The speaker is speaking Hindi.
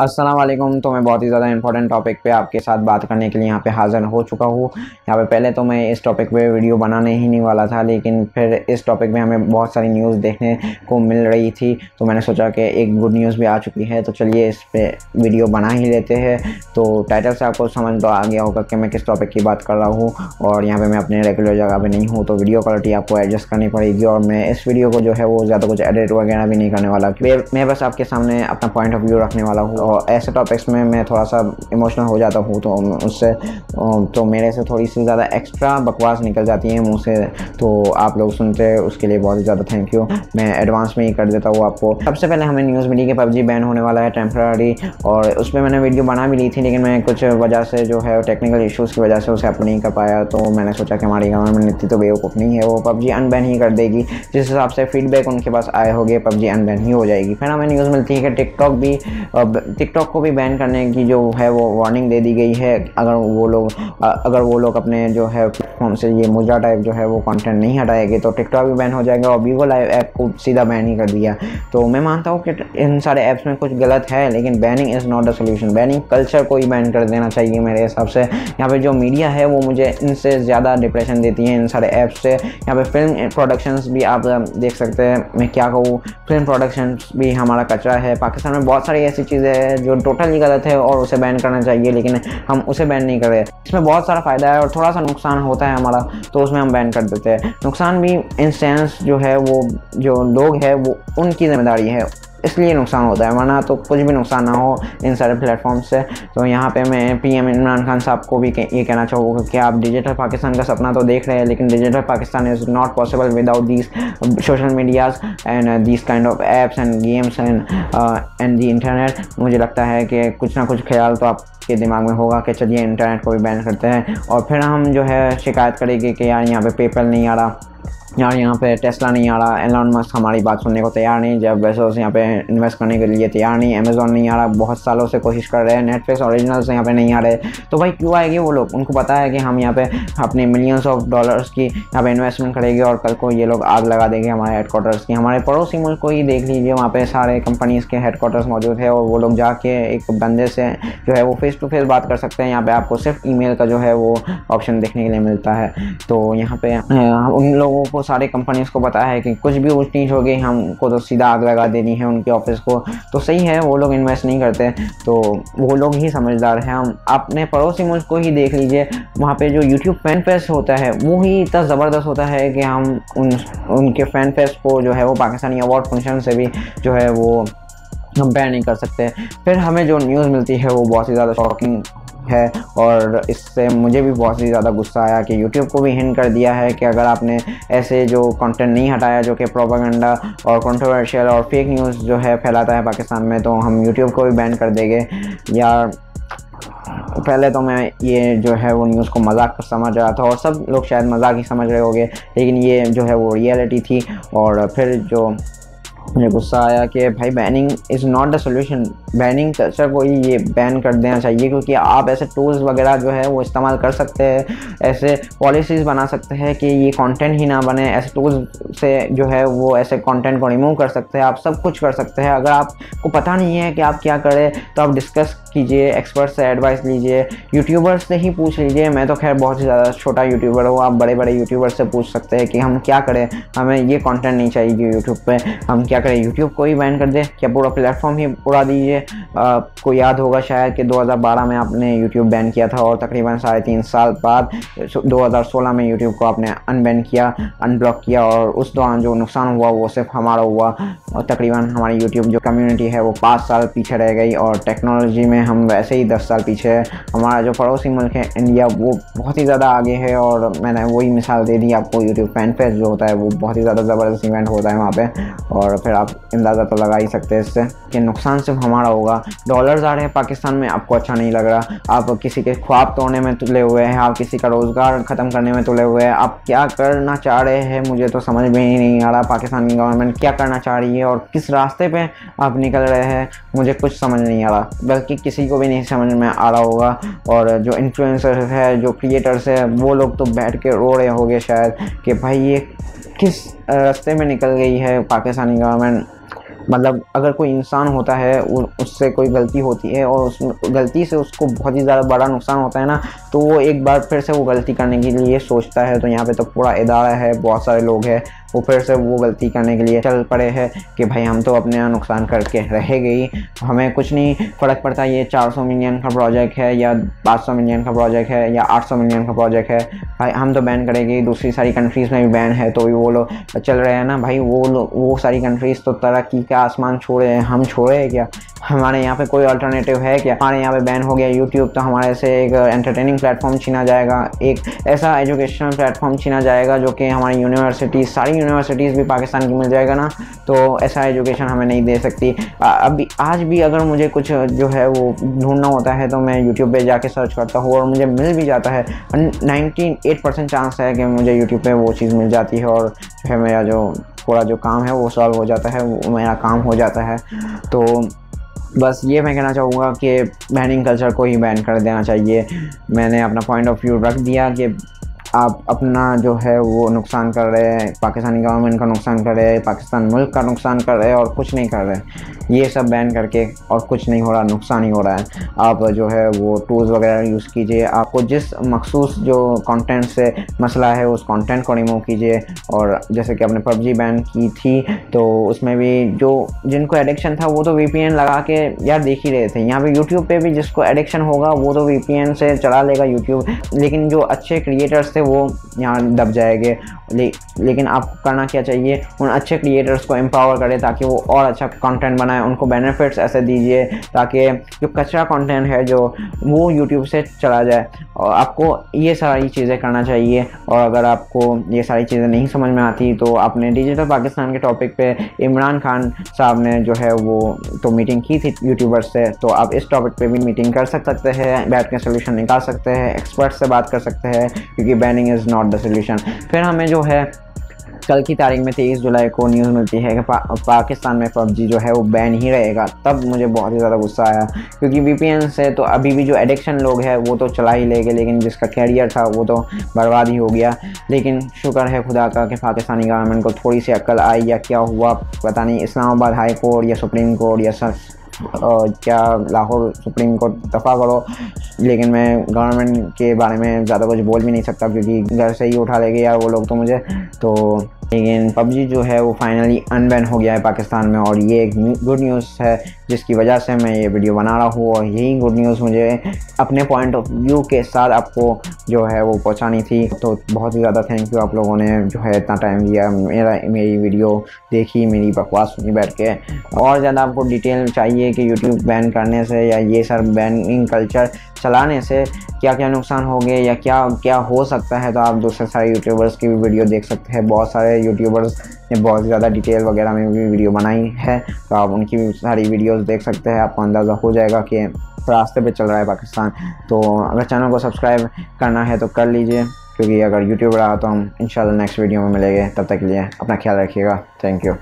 अस्सलाम वालेकुम। तो मैं बहुत ही ज़्यादा इंपॉर्टेंट टॉपिक पे आपके साथ बात करने के लिए यहाँ पे हाज़िर हो चुका हूँ। यहाँ पे पहले तो मैं इस टॉपिक पे वीडियो बनाने ही नहीं वाला था, लेकिन फिर इस टॉपिक में हमें बहुत सारी न्यूज़ देखने को मिल रही थी, तो मैंने सोचा कि एक गुड न्यूज़ भी आ चुकी है, तो चलिए इस पर वीडियो बना ही लेते हैं। तो टाइटल से आपको समझ तो आ गया होगा कि मैं किस टॉपिक की बात कर रहा हूँ, और यहाँ पर मैं अपने रेगुलर जगह पर नहीं हूँ, तो वीडियो क्वालिटी आपको एडजस्ट करनी पड़ेगी। और मैं इस वीडियो को जो है वो ज़्यादा कुछ एडिट वगैरह भी नहीं करने वाला, मैं बस आपके सामने अपना पॉइंट ऑफ व्यू रखने वाला हूँ। और ऐसे टॉपिक्स में मैं थोड़ा सा इमोशनल हो जाता हूँ, तो उससे तो मेरे से थोड़ी सी ज़्यादा एक्स्ट्रा बकवास निकल जाती है मुँह से, तो आप लोग सुनते हैं उसके लिए बहुत ही ज़्यादा थैंक यू। मैं एडवांस में ही कर देता हूँ आपको। सबसे पहले हमें न्यूज़ मिली कि पबजी बैन होने वाला है टेम्पररी, और उस पर मैंने वीडियो बना भी ली थी, लेकिन मैं कुछ वजह से जो है टेक्निकल इश्यूज़ की वजह से उसे अपलोड नहीं कर पाया। तो मैंने सोचा कि हमारी गवर्नमेंट इतनी तो बेवकूफ़ नहीं है, वो पबजी अनबैन ही कर देगी। जिस हिसाब से फीडबैक उनके पास आए होंगे पबजी अनबैन ही हो जाएगी। फिर हमें न्यूज़ मिलती है कि टिकटॉक को भी बैन करने की जो है वो वार्निंग दे दी गई है। अगर वो लोग अपने जो है प्लेटफॉर्म से ये मुजरा टाइप जो है वो कंटेंट नहीं हटाएंगे तो टिकटॉक भी बैन हो जाएगा, और वीवो लाइव ऐप को सीधा बैन ही कर दिया। तो मैं मानता हूँ कि इन सारे ऐप्स में कुछ गलत है, लेकिन banning is not the solution. Banning culture को ही बैन कर देना चाहिए मेरे हिसाब से। यहाँ पे जो मीडिया है वो मुझे इनसे ज़्यादा डिप्रेशन देती है, इन सारे ऐप्स से। यहाँ पे फिल्म प्रोडक्शंस भी आप देख सकते हैं, मैं क्या कहूँ, फिल्म प्रोडक्शंस भी हमारा कचरा है। पाकिस्तान में बहुत सारी ऐसी चीज़ें हैं जो टोटली गलत है और उसे बैन करना चाहिए, लेकिन हम उसे बैन नहीं कर रहे। इसमें बहुत सारा फ़ायदा है और थोड़ा सा नुकसान होता है हमारा, तो उसमें हम बैन कर देते हैं। नुकसान भी इन सेंस जो है वो जो लोग हैं वो उनकी ज़िम्मेदारी है, इसलिए नुकसान होता है, वरना तो कुछ भी नुकसान ना हो इन सारे प्लेटफॉर्म से। तो यहाँ पे मैं पीएम इमरान खान साहब को भी ये कहना चाहूँगा कि आप डिजिटल पाकिस्तान का सपना तो देख रहे हैं, लेकिन digital Pakistan is not possible without these social medias and these kind of apps and games and the internet. मुझे लगता है कि कुछ ना कुछ ख्याल तो आपके दिमाग में होगा कि चलिए इंटरनेट को भी बैन करते हैं, और फिर हम जो है शिकायत करेंगे कि यार यहाँ पे पेपल नहीं आ रहा, यार यहाँ पे टेस्ला नहीं आ रहा, एलोन मस्क हमारी बात सुनने को तैयार नहीं, जब बेज़ोस यहाँ पे इन्वेस्ट करने के लिए तैयार नहीं, अमेज़ॉन नहीं आ रहा, बहुत सालों से कोशिश कर रहे हैं, नेटफ्लिक्स ओरिजिनल्स यहाँ पे नहीं आ रहे। तो भाई क्यों आएंगे वो लोग? उनको पता है कि हम यहाँ पे अपने मिलियंस ऑफ डॉलर्स की यहाँ पे इन्वेस्टमेंट करेंगे और कल को ये लोग आग लगा देंगे हमारे हेडक्वार्टर्स की। हमारे पड़ोसी मुल्क को ही देख लीजिए, वहाँ पे सारे कंपनीज़ के हेडक्वार्टर्स मौजूद है, और वो लोग जाके एक बंदे से जो है वो फेस टू फेस बात कर सकते हैं। यहाँ पे आपको सिर्फ ईमेल का जो है वो ऑप्शन देखने के लिए मिलता है। तो यहाँ पे उन लोगों को, सारे कंपनीज़ को पता है कि कुछ भी ऊँच नीच हो गई हमको तो सीधा आग लगा देनी है उनके ऑफिस को। तो सही है, वो लोग इन्वेस्ट नहीं करते, तो वो लोग ही समझदार हैं। हम अपने पड़ोसी मुल्क को ही देख लीजिए, वहाँ पे जो यूट्यूब फैन फेस्ट होता है वो ही इतना ज़बरदस्त होता है कि हम उनके फैन फेस्ट को जो है वो पाकिस्तानी अवार्ड फंक्शन से भी जो है वो हम बैन नहीं कर सकते। फिर हमें जो न्यूज़ मिलती है वो बहुत ही ज़्यादा शॉकिंग है, और इससे मुझे भी बहुत ही ज़्यादा गुस्सा आया कि YouTube को भी हिंट कर दिया है कि अगर आपने ऐसे जो कंटेंट नहीं हटाया जो कि प्रोपेगेंडा और कंट्रोवर्शियल और फेक न्यूज़ जो है फैलाता है पाकिस्तान में, तो हम YouTube को भी बैन कर देंगे। यार पहले तो मैं ये जो है वो न्यूज़ को मजाक पर समझ रहा था, और सब लोग शायद मजाक ही समझ रहे होंगे, लेकिन ये जो है वो रियलिटी थी। और फिर जो मुझे गुस्सा आया कि भाई banning is not the solution, banning culture को ही ये बैन कर देना चाहिए, क्योंकि आप ऐसे टूल्स वगैरह जो है वो इस्तेमाल कर सकते हैं, ऐसे पॉलिसीज़ बना सकते हैं कि ये कंटेंट ही ना बने, ऐसे टूल्स से जो है वो ऐसे कंटेंट को रिमूव कर सकते हैं, आप सब कुछ कर सकते हैं। अगर आपको पता नहीं है कि आप क्या करें तो आप डिस्कस कीजिए, एक्सपर्ट से एडवाइस लीजिए, यूट्यूबर्स से ही पूछ लीजिए। मैं तो खैर बहुत ही ज़्यादा छोटा यूट्यूबर हूँ, आप बड़े बड़े यूट्यूबर्स से पूछ सकते हैं कि हम क्या करें, हमें ये कंटेंट नहीं चाहिए यूट्यूब पे, हम क्या करें, यूट्यूब को ही बैन कर दें, क्या पूरा प्लेटफॉर्म ही उड़ा दीजिए। आपको याद होगा शायद कि 2012 में आपने यूट्यूब बैन किया था, और तकरीबन 3.5 साल बाद 2016 में यूट्यूब को आपने अनबैन किया, अनब्लॉक किया, और उस दौरान जो नुकसान हुआ वो सिर्फ हमारा हुआ, और तकरीबन हमारी यूट्यूब जो कम्युनिटी है वो 5 साल पीछे रह गई, और टेक्नोलॉजी में हम वैसे ही 10 साल पीछे है। हमारा जो पड़ोसी मुल्क है इंडिया वो बहुत ही ज़्यादा आगे है, और मैंने वही मिसाल दे दी आपको। यूट्यूब फैन फेस्ट जो होता है वो बहुत ही ज़्यादा ज़बरदस्त इवेंट होता है वहाँ पे, और फिर आप अंदाज़ा तो लगा ही सकते हैं इससे कि नुकसान सिर्फ हमारा होगा। डॉलर्स आ रहे हैं पाकिस्तान में, आपको अच्छा नहीं लग रहा, आप किसी के ख्वाब तोड़ने में तुले हुए हैं, आप किसी का रोज़गार ख़त्म करने में तुले हुए हैं, आप क्या करना चाह रहे हैं मुझे तो समझ में ही नहीं आ रहा। पाकिस्तान की गवर्नमेंट क्या करना चाह रही है और किस रास्ते पे आप निकल रहे हैं मुझे कुछ समझ नहीं आ रहा, बल्कि किसी को भी नहीं समझ में आ रहा होगा। और जो इन्फ्लुएंसर्स है, जो क्रिएटर्स है, वो लोग तो बैठ के रो रहे होंगे शायद कि भाई ये किस रास्ते में निकल गई है पाकिस्तानी गवर्नमेंट। मतलब अगर कोई इंसान होता है उससे कोई गलती होती है और उस गलती से उसको बहुत ही ज़्यादा बड़ा नुकसान होता है ना, तो वो एक बार फिर से वो गलती करने के लिए सोचता है। तो यहाँ पे तो पूरा इदारा है, बहुत सारे लोग हैं, वो फिर से वो गलती करने के लिए चल पड़े हैं कि भाई हम तो अपने नुकसान करके रहेंगे ही, हमें कुछ नहीं फ़र्क पड़ता ये 400 मिलियन का प्रोजेक्ट है या 500 मिलियन का प्रोजेक्ट है या 800 मिलियन का प्रोजेक्ट है, भाई हम तो बैन करेंगे। दूसरी सारी कंट्रीज़ में भी बैन है तो भी वो लोग चल रहे हैं ना भाई। वो सारी कंट्रीज़ तो तरक्की का आसमान छोड़े हैं, हम छोड़े हैं क्या? हमारे यहाँ पे कोई अल्टरनेटिव है क्या? हमारे यहाँ पे बैन हो गया यूट्यूब, तो हमारे से एक एंटरटेनिंग प्लेटफॉर्म छीना जाएगा, एक ऐसा एजुकेशनल प्लेटफॉर्म छीना जाएगा जो कि हमारी यूनिवर्सिटीज़, सारी यूनिवर्सिटीज़ भी पाकिस्तान की मिल जाएगा ना, तो ऐसा एजुकेशन हमें नहीं दे सकती। अभी आज भी अगर मुझे कुछ जो है वो ढूंढना होता है तो मैं यूट्यूब पे जाके सर्च करता हूँ और मुझे मिल भी जाता है। 98% चांस है कि मुझे यूट्यूब पे वो चीज़ मिल जाती है और जो है मेरा जो पूरा जो काम है वो सॉल्व हो जाता है, वो मेरा काम हो जाता है। तो बस ये मैं कहना चाहूँगा कि बैनिंग कल्चर को ही बैन कर देना चाहिए। मैंने अपना पॉइंट ऑफ व्यू रख दिया कि आप अपना जो है वो नुकसान कर रहे हैं, पाकिस्तानी गवर्नमेंट का नुकसान कर रहे हैं, पाकिस्तान मुल्क का नुकसान कर रहे हैं और कुछ नहीं कर रहे। ये सब बैन करके और कुछ नहीं हो रहा, नुकसान ही हो रहा है। आप जो है वो टूल्स वगैरह यूज़ कीजिए, आपको जिस मखसूस जो कंटेंट से मसला है उस कंटेंट को रिमूव कीजिए। और जैसे कि आपने PUBG बैन की थी तो उसमें भी जो जिनको एडिक्शन था वो तो VPN लगा के यार देख ही रहे थे। यहाँ पे यूट्यूब पे भी जिसको एडिक्शन होगा वो तो VPN से चला लेगा यूट्यूब, लेकिन जो अच्छे क्रिएटर्स थे वो यहाँ दब जाएंगे। लेकिन आपको करना क्या चाहिए, उन अच्छे क्रिएटर्स को एम्पावर करें ताकि वो और अच्छा कंटेंट बनाए, उनको बेनिफिट्स ऐसे दीजिए ताकि जो कचरा कंटेंट है जो वो यूट्यूब से चला जाए। और आपको ये सारी चीज़ें करना चाहिए। और अगर आपको ये सारी चीज़ें नहीं समझ में आती तो आपने डिजिटल पाकिस्तान के टॉपिक पे इमरान खान साहब ने जो है वो तो मीटिंग की थी यूट्यूबर्स से, तो आप इस टॉपिक पे भी मीटिंग कर सकते हैं, बैठ के सोल्यूशन निकाल सकते हैं, एक्सपर्ट से बात कर सकते हैं, क्योंकि banning is not the solution. फिर हमें जो है कल की तारीख में 23 जुलाई को न्यूज़ मिलती है कि पाकिस्तान में PUBG जो है वो बैन ही रहेगा। तब मुझे बहुत ही ज़्यादा गुस्सा आया, क्योंकि VPN से तो अभी भी जो एडिक्शन लोग हैं वो तो चला ही लेंगे, लेकिन जिसका कैरियर था वो तो बर्बाद ही हो गया। लेकिन शुक्र है खुदा का कि पाकिस्तानी गवर्नमेंट को थोड़ी सी अक्ल आई, या क्या हुआ पता नहीं, इस्लामाबाद हाई कोर्ट या सुप्रीम कोर्ट या क्या लाहौर सुप्रीम कोर्ट दफ़ा करो। लेकिन मैं गवर्नमेंट के बारे में ज़्यादा कुछ बोल भी नहीं सकता क्योंकि घर से ही उठा लेंगे यार वो लोग तो मुझे। तो लेकिन PUBG जो है वो फाइनली अनबैन हो गया है पाकिस्तान में, और ये एक गुड न्यूज़ है जिसकी वजह से मैं ये वीडियो बना रहा हूँ। और यही गुड न्यूज़ मुझे अपने पॉइंट ऑफ व्यू के साथ आपको जो है वो पहुँचानी थी। तो बहुत ही ज़्यादा थैंक यू आप लोगों ने जो है इतना टाइम दिया, मेरी वीडियो देखी, मेरी बकवास सुनी बैठ के। और ज़्यादा आपको डिटेल चाहिए कि यूट्यूब बैन करने से या ये सब बैनिंग कल्चर चलाने से क्या क्या नुकसान हो गए या क्या क्या हो सकता है, तो आप दूसरे सारे यूट्यूबर्स की भी वीडियो देख सकते हैं। बहुत सारे यूट्यूबर्स ने बहुत ज़्यादा डिटेल वगैरह में भी वीडियो बनाई है, तो आप उनकी भी सारी वीडियोस देख सकते हैं। आपको अंदाज़ा हो जाएगा कि रास्ते पे चल रहा है पाकिस्तान। तो अगर चैनल को सब्सक्राइब करना है तो कर लीजिए, क्योंकि अगर यूट्यूब रहा तो हम इंशाल्लाह नेक्स्ट वीडियो में मिलेंगे। तब तक के लिए अपना ख्याल रखिएगा। Thank you.